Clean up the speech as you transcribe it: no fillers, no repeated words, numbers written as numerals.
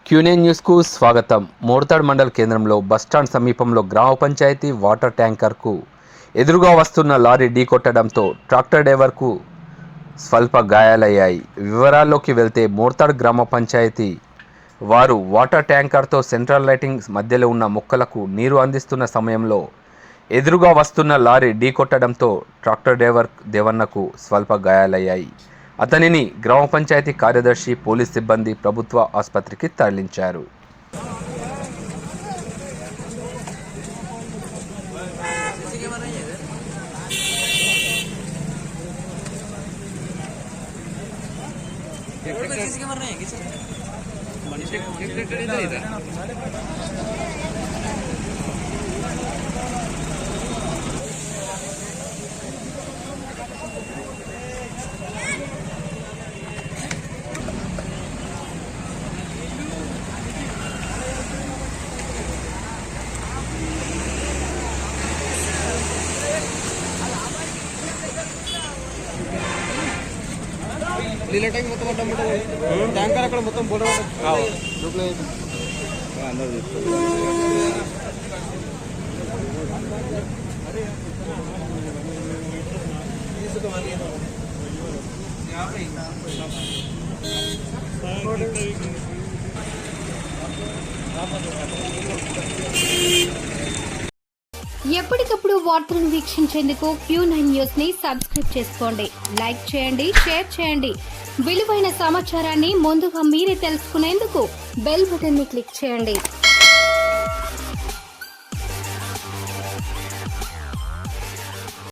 క్యూనే న్యూస్కు స్వాగతం. మోర్తాడ్ మండల్ కేంద్రంలో బస్టాండ్ సమీపంలో గ్రామ పంచాయతీ వాటర్ ట్యాంకర్కు ఎదురుగా వస్తున్న లారీ ఢీకొట్టడంతో ట్రాక్టర్ డ్రైవర్కు స్వల్ప గాయాలయ్యాయి. వివరాల్లోకి వెళ్తే మోర్తాడ్ గ్రామ పంచాయతీ వారు వాటర్ ట్యాంకర్తో సెంట్రల్ లైటింగ్ మధ్యలో ఉన్న మొక్కలకు నీరు అందిస్తున్న సమయంలో ఎదురుగా వస్తున్న లారీ ఢీకొట్టడంతో ట్రాక్టర్ డ్రైవర్ దేవన్నకు స్వల్ప గాయాలయ్యాయి. అతనిని గ్రామ పంచాయతీ కార్యదర్శి, పోలీస్ సిబ్బంది ప్రభుత్వ ఆసుపత్రికి తరలించారు. लीला टैंक మొత్తం ట్యాంకర్ అక్కడ మొత్తం బోర్డు లోపల అందరూ ఎప్పటికప్పుడు వార్తలను వీక్షించేందుకు Q9 న్యూస్ ని సబ్స్క్రైబ్ చేసుకోండి, లైక్ చేయండి, షేర్ చేయండి. విలువైన సమాచారాన్ని ముందుగా మీరే తెలుసుకునేందుకు బెల్ బటన్ ని క్లిక్ చేయండి.